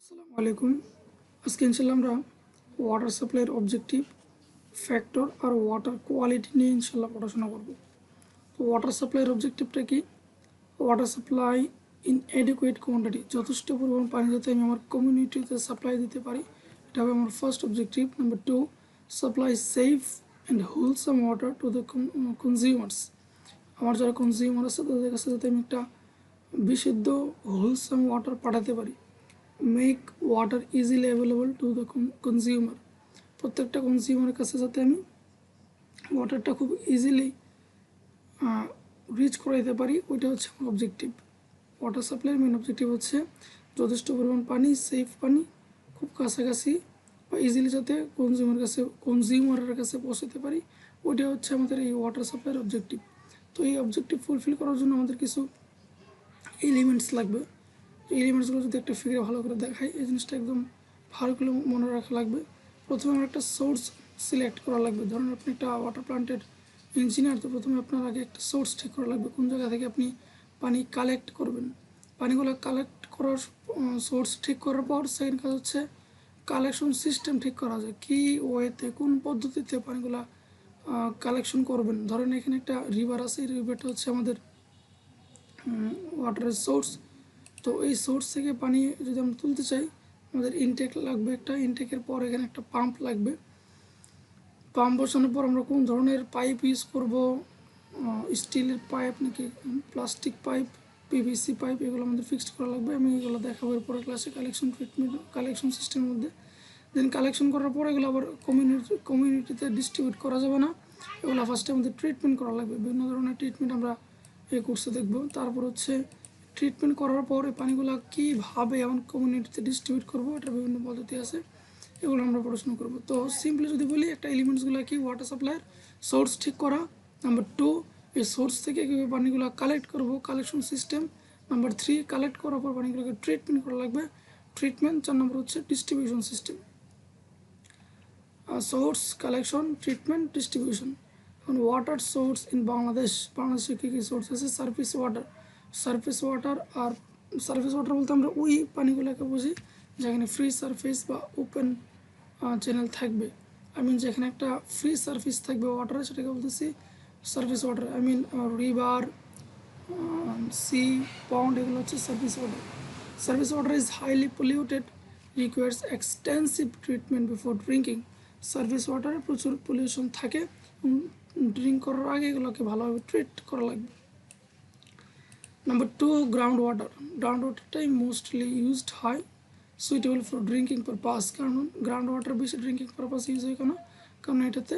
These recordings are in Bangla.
আসসালামু আলাইকুম। আজকে ইনশাল্লাহ আমরা ওয়াটার সাপ্লাইয়ের অবজেক্টিভ, ফ্যাক্টর আর ওয়াটার কোয়ালিটি নিয়ে ইনশাল্লাহ পড়াশোনা করব। তো ওয়াটার সাপ্লাইয়ের অবজেক্টিভটা কি? Water supply in adequate quantity, যথেষ্ট পরিমাণ পানি যাতে আমি আমার কমিউনিটিতে সাপ্লাই দিতে পারি, এটা হবে আমার first objective. Number two, supply safe and wholesome water to the consumers, আমার যারা কনজিউমার আছে তাদের কাছে যাতে আমি একটা বিশুদ্ধ হোলসাম ওয়াটার পাঠাতে পারি। Make water easily available to the consumer, প্রত্যেকটা কনজিউমারের কাছে যাতে আমি ওয়াটারটা খুব ইজিলি রিচ করাইতে পারি, ওইটা হচ্ছে আমার অবজেক্টিভ। ওয়াটার সাপ্লাইয়ের মেন অবজেক্টিভ হচ্ছে যথেষ্ট পরিমাণ পানি, সেফ পানি খুব কাছাকাছি বা ইজিলি যাতে কনজিউমারের কাছে পৌঁছাতে পারি, ওইটা হচ্ছে আমাদের এই ওয়াটার সাপ্লাইয়ের অবজেক্টিভ। তো এই অবজেক্টিভ ফুলফিল করার জন্য আমাদের কিছু এলিমেন্টস লাগবে। এলিমেন্টসগুলো যদি একটা ফিগারে ভালো করে দেখাই, এই জিনিসটা একদম ভালো করে মনে রাখা লাগবে। প্রথমে আমার একটা সোর্স সিলেক্ট করা লাগবে। ধরুন আপনি একটা ওয়াটার প্ল্যান্টের ইঞ্জিনিয়ার, তো প্রথমে আপনার আগে একটা সোর্স ঠিক করা লাগবে, কোন জায়গা থেকে আপনি পানি কালেক্ট করবেন। পানিগুলো কালেক্ট করার সোর্স ঠিক করার পর সেকেন্ড কাজ হচ্ছে কালেকশন সিস্টেম ঠিক করা যায়, কী ওয়েতে কোন পদ্ধতিতে পানিগুলো কালেকশন করবেন। ধরেন এখানে একটা রিভার আছে, এই রিভারটা হচ্ছে আমাদের ওয়াটারের সোর্স। তো এই সোর্স থেকে পানি যদি আমরা তুলতে চাই, আমাদের ইনটেক লাগবে একটা, ইনটেকের পর এখানে একটা পাম্প লাগবে। পাম্প বসানোর পর আমরা কোন ধরনের পাইপ ইউজ করব, স্টিলের পাইপ নাকি প্লাস্টিক পাইপ, পিভিসি পাইপ, এগুলো আমাদের ফিক্সড করা লাগবে। আমি এগুলো দেখাবো পরের ক্লাসে কালেকশন সিস্টেমের মধ্যে। দেন কালেকশন করার পর এগুলো আবার কমিউনিটিতে ডিস্ট্রিবিউট করা যাবে না, এগুলো ফার্স্টে আমাদের ট্রিটমেন্ট করা লাগবে। বিভিন্ন ধরনের ট্রিটমেন্ট আমরা এই কোর্সে দেখব। তারপর হচ্ছে ট্রিটমেন্ট করার পর এই পানিগুলো কীভাবে এমন কমিউনিটিতে ডিস্ট্রিবিউট করবো, এটার বিভিন্ন পদ্ধতি আছে, এগুলো আমরা পড়াশোনা করবো। তো সিম্পলি যদি বলি, একটা এলিমেন্টসগুলো কি, ওয়াটার সাপ্লাইয়ের সোর্স ঠিক করা। নাম্বার টু, এই সোর্স থেকে কীভাবে পানিগুলো কালেক্ট করবো, collection system. Number three, collect করার পর পানিগুলোকে ট্রিটমেন্ট করা লাগবে, ট্রিটমেন্ট। 4 নম্বর হচ্ছে distribution system. Source, collection, treatment, distribution. এখন ওয়াটার সোর্স ইন বাংলাদেশে কী কী সোর্স আছে? Surface water. সারফেস ওয়াটার বলতে আমরা ওই পানিগুলোকে বুঝি যেখানে ফ্রি সারফেস বা ওপেন চ্যানেল থাকবে। যেখানে একটা ফ্রি সারফেস থাকবে ওয়াটারে, সেটাকে বলতেছি surface water. River, sea, pond, এগুলো হচ্ছে surface water. Surface water is highly polluted, requires extensive treatment before drinking. Surface ওয়াটারে প্রচুর পলিউশন থাকে, ড্রিঙ্ক করার আগে এগুলোকে ভালোভাবে ট্রিট করা লাগবে। Number two, ground water. Ground ওয়াটারটাই মোস্টলি ইউজড হয়, সুইটেবল ফর ড্রিঙ্কিং পারপাস। কারণ গ্রাউন্ড ওয়াটার বেশি ড্রিঙ্কিং পারপাস ইউজ হয় কেন? কারণ এটাতে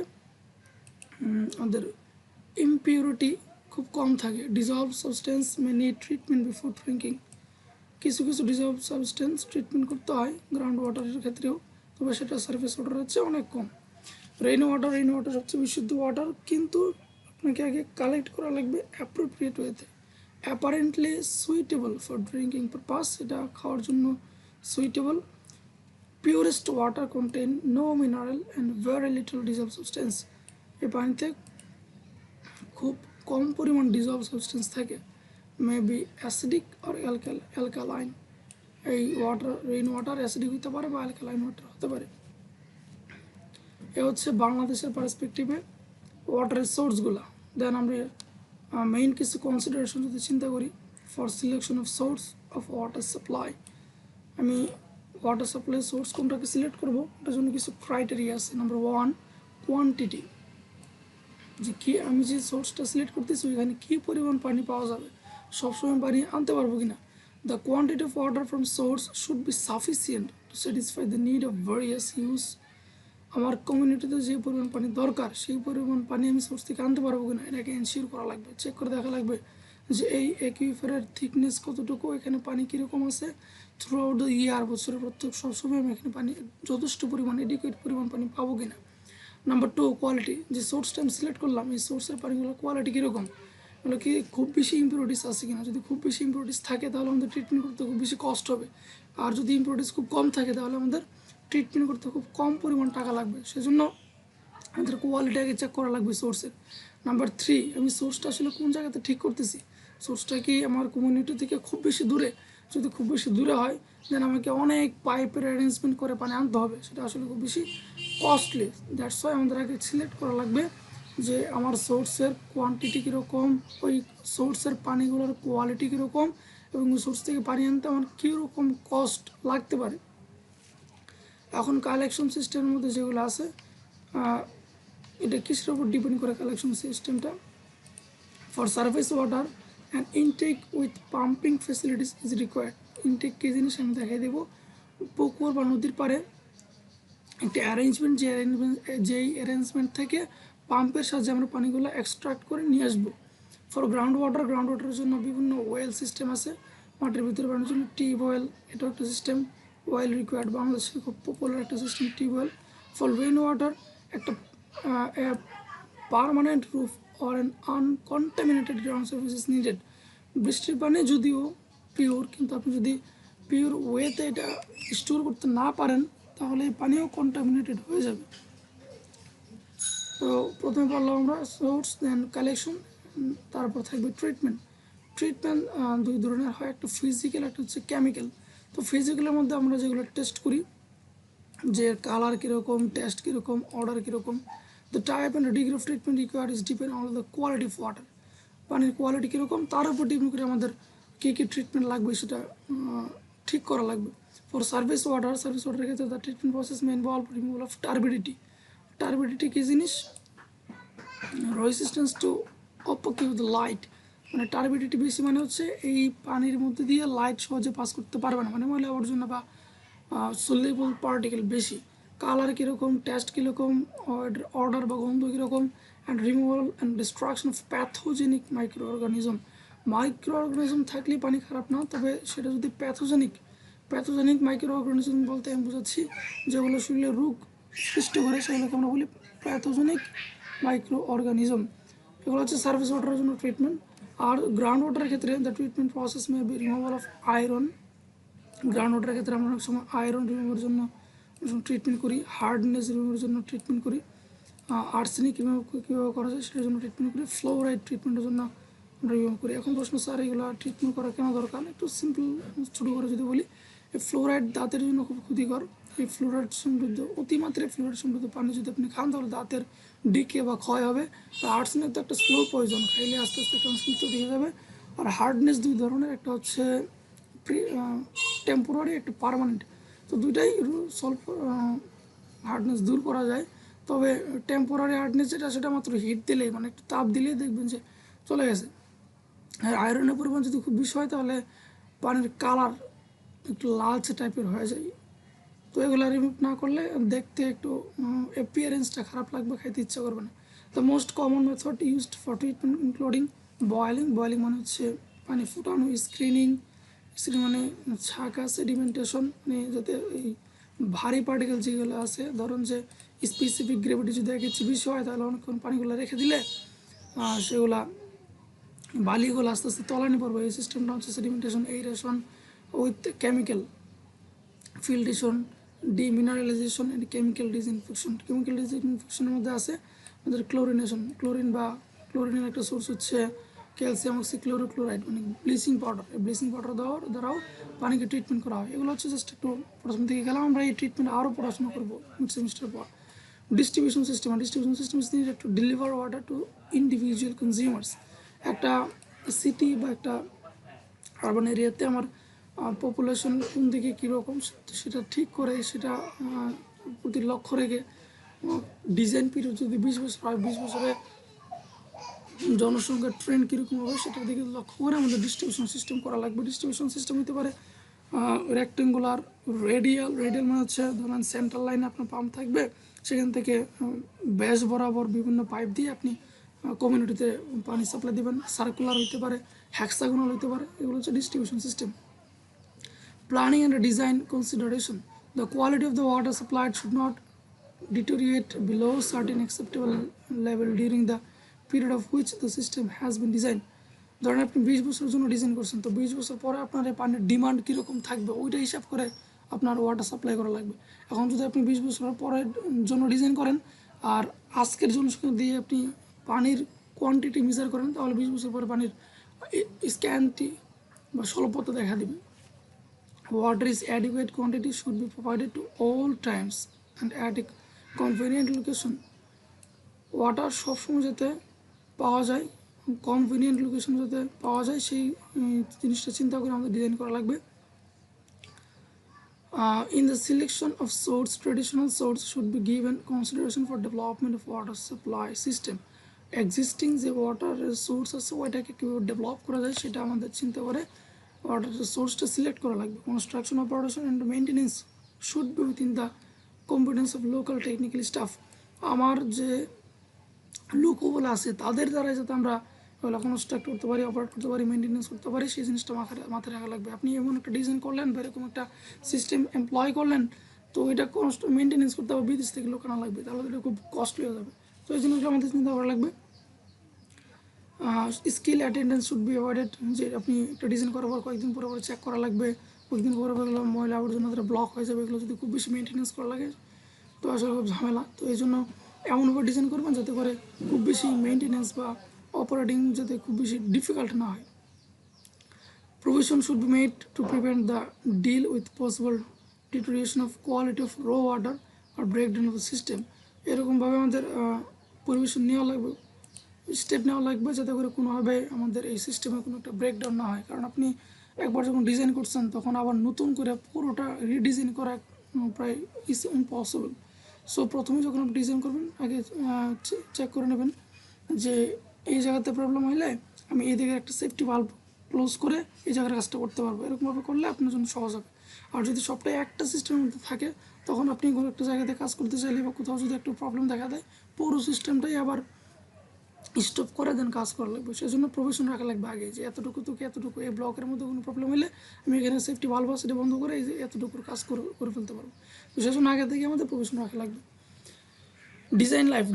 আমাদের ইমপিউরিটি খুব কম থাকে। Dissolved substance may need treatment before drinking. কিছু কিছু ডিজলভ সাবস্টেন্স ট্রিটমেন্ট করতে হয় গ্রাউন্ড ওয়াটারের ক্ষেত্রেও, তবে সেটা সারফেস ওয়াটারের চেয়ে অনেক কম। রেইন ওয়াটার সবচেয়ে বিশুদ্ধ ওয়াটার, কিন্তু আপনাকে আগে কালেক্ট করা লাগবে অ্যাপ্রোপ্রিয়েট ওয়েতে। Apparently suitable for drinking purpose, এটা খাওয়ার জন্য suitable. Purest water contain no mineral and very little dissolve substance. এই পানিতে খুব কম পরিমাণ ডিজলভ সাবস্টেন্স থাকে, মে বি অ্যাসিডিক আর অ্যালকালাইন। এই রেইন ওয়াটার অ্যাসিডিক হতে পারে বা অ্যালকালাইন ওয়াটার হতে পারে। এ হচ্ছে বাংলাদেশের পার্সপেক্টিভে ওয়াটারের সোর্সগুলো। দেন আমরা মেইন কিছু কনসিডারেশন যদি চিন্তা করি, for selection of swords of water supply, আমি ওয়াটার সাপ্লাই সোর্স কোনটাকে সিলেক্ট করবো, ওটার জন্য কিছু ক্রাইটেরিয়া আছে। নাম্বার ওয়ান, কোয়ান্টিটি, যে কি আমি যে সোর্সটা সিলেক্ট করতেছি ওইখানে কী পরিমাণ পানি পাওয়া যাবে, সবসময় পানি আনতে পারবো কি না। The quantity of water from source should be sufficient to satisfy the need of various use. আমার কমিউনিটিতে যে পরিমাণ পানি দরকার সেই পরিমাণ পানি আমি সোর্স থেকে আনতে পারবো কিনা, এটাকে এনশিওর করা লাগবে, চেক করে দেখা লাগবে যে এই অ্যাকুইফারের থিকনেস কতটুকু, এখানে পানি কীরকম আছে থ্রু আউট দ্য ইয়ার, বছরের প্রত্যেক সবসময় আমি এখানে পানি যথেষ্ট পরিমাণ এডিকুয়েট পরিমাণ পানি পাবো কিনা। নাম্বার টু, কোয়ালিটি, যে সোর্সটা আমি সিলেক্ট করলাম এই সোর্সের পানিগুলোর কোয়ালিটি কীরকম, এগুলো কি খুব বেশি ইম্পিউরিটিস আছে কিনা। যদি খুব বেশি ইম্পিউরিটিস থাকে তাহলে আমাদের ট্রিটমেন্ট করতে খুব বেশি কষ্ট হবে, আর যদি ইম্পিউরিটিস খুব কম থাকে তাহলে আমাদের ট্রিটমেন্ট করতে খুব কম পরিমাণ টাকা লাগবে। সেজন্য আমাদের কোয়ালিটি আগে চেক করা লাগবে সোর্সের। নাম্বার থ্রি, আমি সোর্সটা আসলে কোন জায়গাতে ঠিক করতেছি, সোর্সটা কি আমার কমিউনিটি থেকে খুব বেশি দূরে যদি খুব বেশি দূরে হয় দেন আমাকে অনেক পাইপের অ্যারেঞ্জমেন্ট করে পানি আনতে হবে, সেটা আসলে খুব বেশি কস্টলি। দ্যাটস ওয়াই আমাদের আগে সিলেক্ট করা লাগবে যে আমার সোর্সের কোয়ান্টিটি কীরকম, ওই সোর্সের পানিগুলোর কোয়ালিটি কীরকম, এবং ওই সোর্স থেকে পানি আনতে আমার কীরকম কস্ট লাগতে পারে। এখন কালেকশন সিস্টেমের মধ্যে যেগুলো আছে এটা কিসের উপর ডিপেন্ড করে কালেকশন সিস্টেমটা। For surface water and intake with pumping facilities is required. Intake কী জিনিস আমি দেখাই দেবো। পুকুর বা নদীর পাড়ে একটি অ্যারেঞ্জমেন্ট, যেই অ্যারেঞ্জমেন্ট থেকে পাম্পের সাহায্যে আমরা পানিগুলো এক্সট্রাক্ট করে নিয়ে আসবো। ফর গ্রাউন্ড ওয়াটারের জন্য বিভিন্ন ওয়েল সিস্টেম আছে। মাটির ভিতরে বানানোর জন্য টিউব ওয়েল, এটাও একটা সিস্টেম। ওয়েল রিকোয়ার্ড, বাংলাদেশে খুব পপুলার একটা system tube well. For rain water একটা permanent roof or an uncontaminated ground surface is needed. বৃষ্টির পানি যদিও পিওর, কিন্তু আপনি যদি পিওর ওয়েতে এটা স্টোর করতে না পারেন তাহলে এই পানিও কন্টামিনেটেড হয়ে যাবে। তো প্রথমে বললাম আমরা সোর্স, দেন কালেকশন, তারপর থাকবে ট্রিটমেন্ট। ট্রিটমেন্ট দুই ধরনের হয়, একটা ফিজিক্যাল, একটা হচ্ছে কেমিক্যাল। তো ফিজিক্যালের মধ্যে আমরা যেগুলো টেস্ট করি, যে কালার কীরকম, টেস্ট কীরকম, অর্ডার কীরকম। The type and degree of treatment required is depend on the quality of water. পানির কোয়ালিটি কীরকম তার উপর ডিপেন্ড করে আমাদের কী কী ট্রিটমেন্ট লাগবে সেটা ঠিক করা লাগবে। ফর সার্ভিস ওয়াটারের ক্ষেত্রে the treatment process may involve removal of turbidity. Turbidity কী জিনিস? রেজিস্ট্যান্স টু অপকে উইথ লাইট। মানে টার্বিডিটি বেশি মানে হচ্ছে এই পানির মধ্যে দিয়ে লাইট সহজে পাস করতে পারবে না, মানে ময়লা আবর্জনা বা সলিউবল পার্টিকেল বেশি। কালার কীরকম, টেস্ট কীরকম, অর্ডার বা গন্ধ কীরকম, and removal and destruction of pathogenic micro organism থাকলেই পানি খারাপ না, তবে সেটা যদি প্যাথোজেনিক মাইক্রো অর্গানিজম বলতে আমি বোঝাচ্ছি যেগুলো শরীরে রোগ সৃষ্টি করে সেগুলোকে আমরা বলি প্যাথোজেনিক মাইক্রো অর্গানিজম। এগুলো হচ্ছে সার্ফেস ওয়াটারের জন্য ট্রিটমেন্ট। আর গ্রাউন্ড ওয়াটারের ক্ষেত্রে the treatment process may be removal of iron. Ground ওয়াটারের ক্ষেত্রে আমরা অনেক সময় আয়রন রিমুভের জন্য ট্রিটমেন্ট করি, হার্ডনেস রিমুভের জন্য ট্রিটমেন্ট করি, আর্সেনিক কীভাবে করা যায় সেটার জন্য ট্রিটমেন্ট করি, ফ্লোরাইড ট্রিটমেন্টের জন্য আমরা রিমুভ করি। এখন প্রশ্ন, স্যার এগুলো ট্রিটমেন্ট করা কেন দরকার? একটু সিম্পল ছোটো করে যদি বলি, এই ফ্লোরাইড দাঁতের জন্য খুব ক্ষতিকর। এই ফ্লোরাইড সমৃদ্ধ, অতিমাত্রায় ফ্লোরাইড সমৃদ্ধ পানি যদি আপনি খান তাহলে দাঁতের ডিকে বা ক্ষয় হবে। আর আর্সেনিক তো একটা স্লো পয়জন, খাইলে আস্তে আস্তে একটা সুস্থ দিয়ে যাবে। আর হার্ডনেস দুই ধরনের, একটা হচ্ছে টেম্পোরারি, একটা পার্মানেন্ট। তো দুইটাই সলভ, হার্ডনেস দূর করা যায়। তবে টেম্পোরারি হার্ডনেস যেটা, সেটা মাত্র হিট দিলে, মানে একটু তাপ দিলেই দেখবেন যে চলে গেছে। আর আয়রনের পরিমাণ যদি খুব বেশি হয় তাহলে পানির কালার একটু লালচে টাইপের হয়ে যায়। তো এগুলো রিমুভ না করলে দেখতে একটু অ্যাপিয়ারেন্সটা খারাপ লাগবে, খাইতে ইচ্ছা করবে না। The most common method used for treatment including boiling মানে হচ্ছে পানি ফুটানো, স্ক্রিনিং মানে ছাঁকা, সেডিমেন্টেশন মানে যাতে এই ভারী পার্টিকেল যেগুলো আছে, ধরুন যে স্পেসিফিক গ্রেভিটি যদি একের চেয়ে বেশি হয় তাহলে অনেকক্ষণ পানিগুলো রেখে দিলে সেগুলা বালিগুলো আস্তে আস্তে তলানি পড়বে। এই সিস্টেমটা হচ্ছে sedimentation. Aeration with chemical filtration, demineralization and chemical disinfection. Chemical ডিসইনফেকশনের মধ্যে আছে আমাদের ক্লোরিনেশন। ক্লোরিনের একটা সোর্স হচ্ছে ক্যালসিয়াম অক্সিক্লোরোক্লোরাইড, মানে ব্লিচিং পাউডার। এই ব্লিচিং পাউডার দ্বারাও পানিকে ট্রিটমেন্ট করা হয়। এগুলো হচ্ছে জাস্ট একটু প্রথম থেকে গেলাম, আমরা এই ট্রিটমেন্ট আরও পড়াশোনা করবো মিড সেমিস্টার পর। Distribution system is needed to deliver water to individual consumers. একটা সিটি বা একটা আরবান এরিয়াতে আমার পপুলেশন কোন দিকে কীরকম সেটা ঠিক করে, সেটা প্রতি লক্ষ্য রেখে ডিজাইন পিরিয়ড যদি 20 বছর হয়, 20 বছরে জনসংখ্যার ট্রেন্ড কীরকম হবে সেটার দিকে লক্ষ্য করে আমাদের ডিস্ট্রিবিউশন সিস্টেম করা লাগবে। ডিস্ট্রিবিউশন সিস্টেম হতে পারে রেক্টেঙ্গুলার, রেডিয়াল মানে হচ্ছে ধরেন সেন্ট্রাল লাইনে আপনার পাম্প থাকবে, সেখান থেকে ব্যাস বরাবর বিভিন্ন পাইপ দিয়ে আপনি কমিউনিটিতে পানি সাপ্লাই দেবেন। সার্কুলার হতে পারে, হ্যাক্সাগোনাল হতে পারে, এগুলো হচ্ছে distribution system. Planning and design consideration. The quality of the water supplied should not deteriorate below certain acceptable level during the period of which the system has been designed. ধরেন আপনি 20 বছরের জন্য ডিজাইন করছেন, তো 20 বছর পরে আপনার এই পানির ডিমান্ড কীরকম থাকবে ওইটা হিসাব করে আপনার ওয়াটার সাপ্লাই করা লাগবে। এখন যদি আপনি 20 বছরের পরের জন্য ডিজাইন করেন আর আজকের জনসংখ্যা দিয়ে আপনি পানির কোয়ান্টিটি মেজার করেন তাহলে 20 বছর পরে পানির স্ক্যানটি বা স্বল্পতা দেখা দেবে। water is adequate quantity should be provided to all times and at a convenient location. Water সবসময় যাতে পাওয়া যায়, কনভিনিয়েন্ট লোকেশন যাতে পাওয়া যায়, সেই জিনিসটা চিন্তা করে আমাদের ডিজাইন করা লাগবে। In the selection of source, traditional source should be given consideration for development of water supply system. Existing যে ওয়াটার সোর্স আছে ওইটাকে কীভাবে ডেভেলপ করা যায় সেটা আমাদের চিন্তা করে ওয়াটার সোর্সটা সিলেক্ট করা লাগবে। Construction, operation and maintenance should be within the competence of local technical staff. আমার যে লোকগুলো আছে তাদের দ্বারাই যাতে আমরা ওগুলো কনস্ট্রাক্ট করতে পারি, অপারেট করতে পারি, মেনটেন্যান্স করতে পারি, সেই জিনিসটা মাথায় রাখা লাগবে। আপনি এমন একটা ডিজাইন করলেন বা এরকম একটা সিস্টেম এমপ্লয় করলেন, তো এটা মেনটেন্যান্স করতে হবে, বিদেশ থেকে লোক আনা লাগবে, তাহলে এটা খুব কস্টলি হয়ে যাবে। তো এই জিনিসগুলো আমাদের চিন্তা করা লাগবে। Skill attendance should be avoided, যে আপনি একটা ডিজাইন করার পর কয়েকদিন পরে পরে চেক করা লাগবে, কয়েকদিন পরে পরে এগুলো ময়লা আবর্জনা ব্লক হয়ে যাবে, এগুলো যদি খুব বেশি মেনটেন্যান্স করা লাগে তো আসলে খুব ঝামেলা। তো এই জন্য এমনভাবে ডিজাইন করবেন যাতে করে খুব বেশি মেনটেন্যান্স বা অপারেটিং যাতে খুব বেশি ডিফিকাল্ট না হয়। Provision should be made to prevent the deal with possible deterioration of quality of raw water or breakdown of the system. এরকমভাবে আমাদের পরিবেশন নেওয়া লাগবে, স্টেপ নেওয়া লাগবে যাতে করে কোনোভাবে আমাদের এই সিস্টেমে কোনো একটা ব্রেকডাউন না হয়। কারণ আপনি একবার যখন ডিজাইন করছেন তখন আবার নতুন করে পুরোটা রিডিজাইন করা প্রায় ইজ ইম্পসিবল। সো প্রথমে যখন আপনি ডিজাইন করবেন আগে চেক করে নেবেন যে এই জায়গাতে প্রবলেম হলে আমি এই দিকে একটা সেফটি ভাল্ব ক্লোজ করে এই জায়গার কাজটা করতে পারবো। এরকমভাবে করলে আপনার জন্য সহজ হবে। আর যদি সবটাই একটা সিস্টেমের মধ্যে থাকে তখন আপনি কোনো একটা জায়গাতে কাজ করতে চাইলে বা কোথাও যদি একটু প্রবলেম দেখা দেয় পুরো সিস্টেমটাই আবার স্টপ করে দেন কাজ করা লাগবে। সেই জন্য প্রভিশন রাখা লাগবে আগে যে এতটুকু থেকে এতটুকু এই ব্লকের মধ্যে কোনো প্রবলেম হলে আমি এখানে সেফটি ভাল্ব আছে এটা বন্ধ করে এই যে এতটুকুর কাজ করে ফেলতে পারবো। তো সেই জন্য আগে থেকে আমাদের প্রভিশন রাখা লাগবে।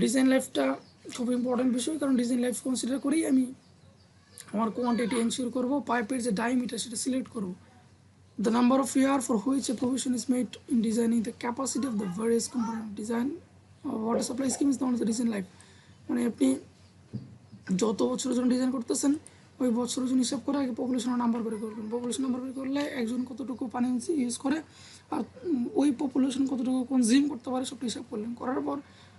ডিজাইন লাইফটা খুব ইম্পর্টেন্ট বিষয়, কারণ ডিজাইন লাইফ কনসিডার করেই আমি আমার কোয়ান্টিটি এনশিওর করবো, পাইপের যে ডায়ামিটার সেটা সিলেক্ট করবো। The number of year for which a provision is made in designing the capacity of the various component design water supply scheme is the design life. মানে আপনি যত বছরের জন্য ডিজাইন করতেছেন ওই বছরের জন্য হিসাব করে আগে পপুলেশনের নাম্বার বের করবেন। পপুলেশন নাম্বার বের করলে একজন কতটুকু পানি ইউজ করে আর ওই পপুলেশন কতটুকু কনজিউম করতে পারে সবটা হিসাব করলেন। করার পর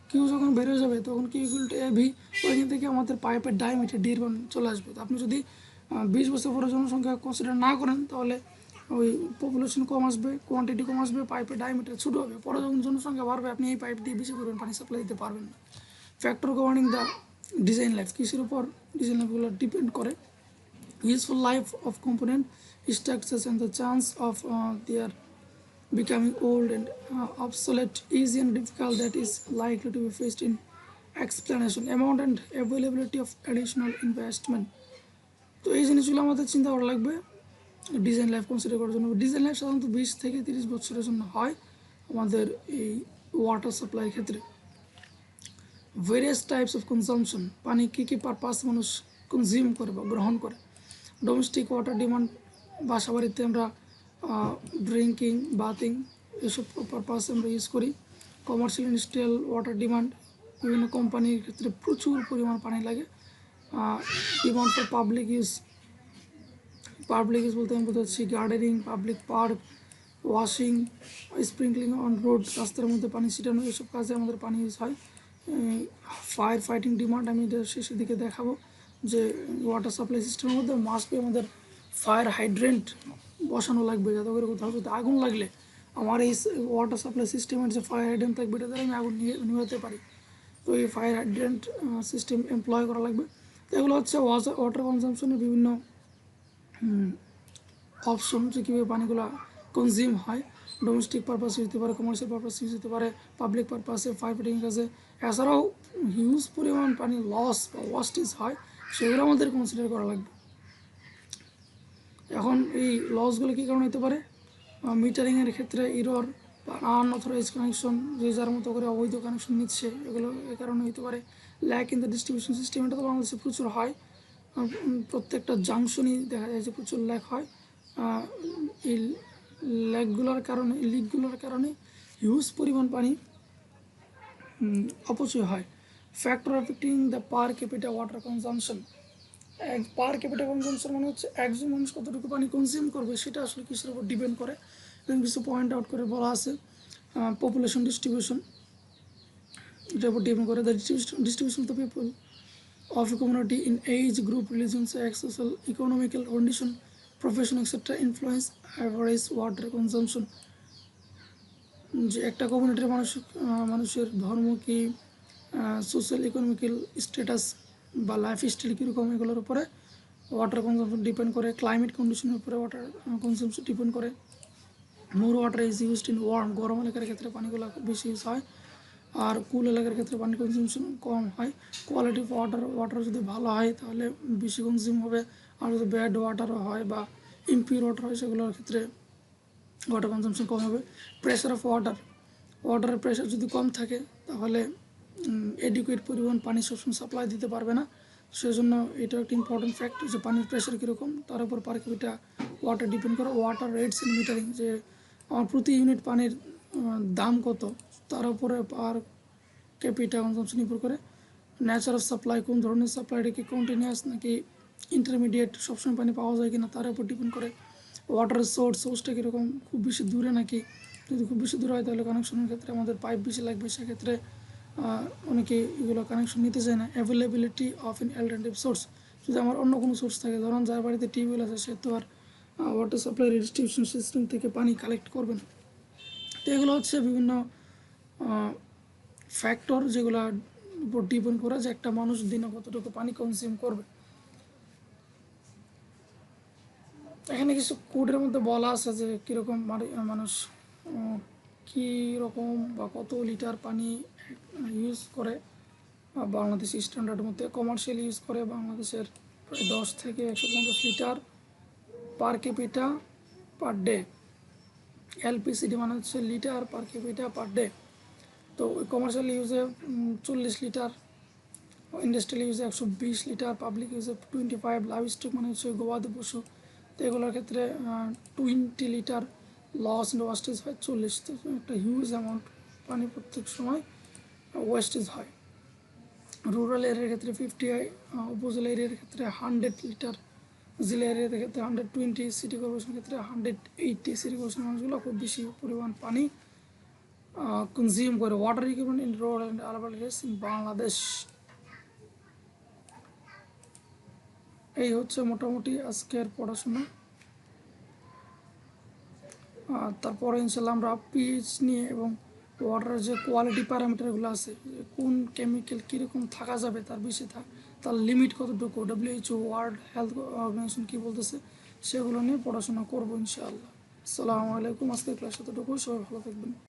কিউ যখন বেড়ে যাবে তখন কিউ ইকুয়াল টু এভি, ওইখান থেকে আমাদের পাইপের ডায়ামিটার ডি চলে আসবে। তো আপনি যদি 20 বছর পরে জনসংখ্যা কনসিডার না করেন তাহলে ওই পপুলেশন কম আসবে, কোয়ান্টিটি কম আসবে, পাইপের ডায়ামিটার ছোটো হবে। পরে যখন জনসংখ্যা বাড়বে আপনি এই পাইপ দিয়ে বেশি করবেন পানি সাপ্লাই দিতে পারবেন না। Factor governing the design life, কিসের উপর ডিজাইন লাইফগুলো ডিপেন্ড করে? Useful life of component, structures and the chance of their becoming old and obsolete, easy and difficult that is likely to be faced in explanation, amount and availability of additional investment. তো এই জিনিসগুলো আমাদের চিন্তা করা লাগবে ডিজাইন লাইফ কনসিডার করার জন্য। ডিজাইন লাইফ সাধারণত 20 থেকে 30 বছরের জন্য হয় আমাদের এই ওয়াটার সাপ্লাইয়ের ক্ষেত্রে। ভেরিয়াস টাইপস অফ কনজামশন, পানি কী কী পারপাস মানুষ কনজিউম করে বা গ্রহণ করে। ডোমেস্টিক ওয়াটার ডিমান্ড, বাসা বাড়িতে আমরা ড্রিঙ্কিং, বাথিং এসব পারপাসে আমরা ইউজ করি। কমার্শিয়াল ইন্ডাস্ট্রিয়াল ওয়াটার ডিমান্ড, বিভিন্ন কোম্পানির ক্ষেত্রে প্রচুর পরিমাণ পানি লাগে। ডিমান্ড ফর পাবলিক ইউজ বলতে আমি বোঝাচ্ছি gardening, public park, washing, sprinkling on road, রাস্তার মধ্যে পানি ছিটানো, এসব কাজে আমাদের পানি ইউজ হয়। ফায়ার ফাইটিং ডিমান্ড আমি এটা শেষের দিকে দেখাবো যে ওয়াটার সাপ্লাই সিস্টেমের মধ্যে মাস্ট বি আমাদের ফায়ার হাইড্রেন্ট বসানো লাগবে, যাতে করে কোথাও যদি আগুন লাগলে আমার এই ওয়াটার সাপ্লাই সিস্টেমের যে ফায়ার হাইড্রেন্ট থাকবে এটা দ্বারা আমি আগুন নিভাতে পারি। তো এই ফায়ার হাইড্রেন্ট সিস্টেম এমপ্লয় করা লাগবে। তো এগুলো হচ্ছে ওয়াটার কনজামশনের বিভিন্ন অপশন, যে কীভাবে পানিগুলো কনজিউম হয়। ডোমেস্টিক পারপাস ইউজ হতে পারে, কমার্শিয়াল পারপাস ইউজ হতে পারে, পাবলিক পারপাসে, ফায়ার ফাইটিং কাজে। এছাড়াও হিউজ পরিমাণ পানি লস বা ওয়াস্টেজ হয়, সেগুলো আমাদের কনসিডার করা লাগবে। এখন এই লসগুলো কী কারণে হতে পারে? মিটারিংয়ের ক্ষেত্রে ইরর বা আনঅথরাইজ কানেকশন, যে যার মতো করে অবৈধ কানেকশন নিচ্ছে, এগুলো এ কারণে হতে পারে। Lack in the distribution system, এটা তো বাংলাদেশে প্রচুর হয়, প্রত্যেকটা জাংশনই দেখা যায় যে প্রচুর ল্যাক হয়। এই লিকগুলোর কারণে হিউজ পরিমাণ পানি অপচয় হয়। Factor affecting the per capital water consumption, এক পার ক্যাপিটা কনজাম্পশন মানে হচ্ছে একজন মানুষ কতটুকু পানি কনজিউম করবে সেটা আসলে কিসের উপর ডিপেন্ড করে এবং কিছু পয়েন্ট আউট করে বলা আছে পপুলেশন ডিস্ট্রিবিউশন, এটার উপর ডিপেন্ড করে the distribution of the people of a community in age, group, religion, sex, social, economical condition, profession, etc. influence average water consumption. যে একটা কমিউনিটির মানুষের ধর্ম কি, সোশ্যাল ইকোনমিক্যাল স্ট্যাটাস বা লাইফ স্টাইল কীরকম, এগুলোর উপরে ওয়াটার কনজাম্পশন ডিপেন্ড করে। ক্লাইমেট কন্ডিশনের উপরে ওয়াটার কনজাম্পশন ডিপেন্ড করে। More water is used in warm, গরম এলাকার ক্ষেত্রে পানিগুলো খুব বেশি ইউজ হয়, আর কুল এলাকার ক্ষেত্রে পানি কনজিউমশন কম হয়। কোয়ালিটি অফ ওয়াটার যদি ভালো হয় তাহলে বেশি কনজিউম হবে, আর যদি ব্যাড ওয়াটারও হয় বা ইমপিউর ওয়াটার হয় সেগুলোর ক্ষেত্রে ওয়াটার কনজাম্পশন কম হবে। প্রেশার অফ ওয়াটারের প্রেশার যদি কম থাকে তাহলে এডিকুয়েট পরিমাণ পানি সবসময় সাপ্লাই দিতে পারবে না। সেজন্য এটা একটা ইম্পর্টেন্ট ফ্যাক্ট যে পানির প্রেশার কীরকম তার উপর পার ক্যাপিটা ওয়াটার ডিপেন্ড করে। ওয়াটার রেটস ইন মিটারিং, যে আমার প্রতি ইউনিট পানির দাম কত তার উপরে পার ক্যাপিটা কনজাম্পশন নির্ভর করে। ন্যাচার অফ সাপ্লাই, কোন ধরনের সাপ্লাইটা কি কন্টিনিউয়াস নাকি ইন্টারমিডিয়েট, সবসময় পানি পাওয়া যায় কিনা তার উপর ডিপেন্ড করে। ওয়াটারের সোর্সটা কীরকম, খুব বেশি দূরে নাকি, যদি খুব বেশি দূরে হয় তাহলে কানেকশনের ক্ষেত্রে আমাদের পাইপ বেশি লাগবে, সেক্ষেত্রে অনেকে এগুলো কানেকশন নিতে চায় না। অ্যাভেলেবিলিটি অফ এন অ্যালটারনেটিভ সোর্স, যদি আমার অন্য কোনো সোর্স থাকে, ধরুন যার বাড়িতে টিউবওয়েল আছে সে তো আর ওয়াটার সাপ্লাই ডিস্ট্রিবিউশন সিস্টেম থেকে পানি কালেক্ট করবে না। তো এগুলো হচ্ছে বিভিন্ন ফ্যাক্টর যেগুলো উপর ডিপেন্ড করে যে একটা মানুষ দিনে কতটুকু পানি কনজিউম করবে। এখানে কিছু কোডের মধ্যে বলা আছে যে কীরকম মানুষ কীরকম বা কত লিটার পানি ইউজ করে বাংলাদেশ স্ট্যান্ডার্ডের মধ্যে। কমার্শিয়াল ইউজ করে বাংলাদেশের প্রায় 10 থেকে 150 litre per capita per day. LPCD মানে হচ্ছে litre per capita per day. তো কমার্শিয়াল ইউজে 40 লিটার, ইন্ডাস্ট্রিয়াল ইউজে 120 লিটার, পাবলিক ইউজে 25, লাইভ স্টক মানে হচ্ছে গবাদি পশু, তো এগুলোর ক্ষেত্রে 20 লিটার, লস অ্যান্ড ওয়েস্টেজ হয় 40। তো একটা হিউজ অ্যামাউন্ট পানি প্রত্যেক সময় ওয়েস্টেজ হয়। রুরাল এরিয়ার ক্ষেত্রে 50 হয়, উপজেলা এরিয়ার ক্ষেত্রে 100 লিটার, জেলা এরিয়ার ক্ষেত্রে 120, সিটি কর্পোরেশনের ক্ষেত্রে 180। সিটি কর্পোরেশনের মানুষগুলো খুব বেশি পরিমাণ পানি কনজিউম করে। Water equipment in rural and urban areas in Bangladesh. এই হচ্ছে মোটামুটি আজকের পড়াশোনা। তারপরে ইনশাল্লাহ আমরা পিএইচ নিয়ে এবং ওয়াটারের যে কোয়ালিটি প্যারামিটারগুলো আছে, কোন কেমিক্যাল কীরকম থাকা যাবে তার বেশি তার লিমিট কতটুকু, WHO ওয়ার্ল্ড হেলথ অর্গানাইজেশন কী বলতেছে, সেগুলো নিয়ে পড়াশোনা করবো ইনশাআল্লাহ। আসসালামু আলাইকুম। আজকের ক্লাস এতটুকু, সবাই ভালো থাকবেন।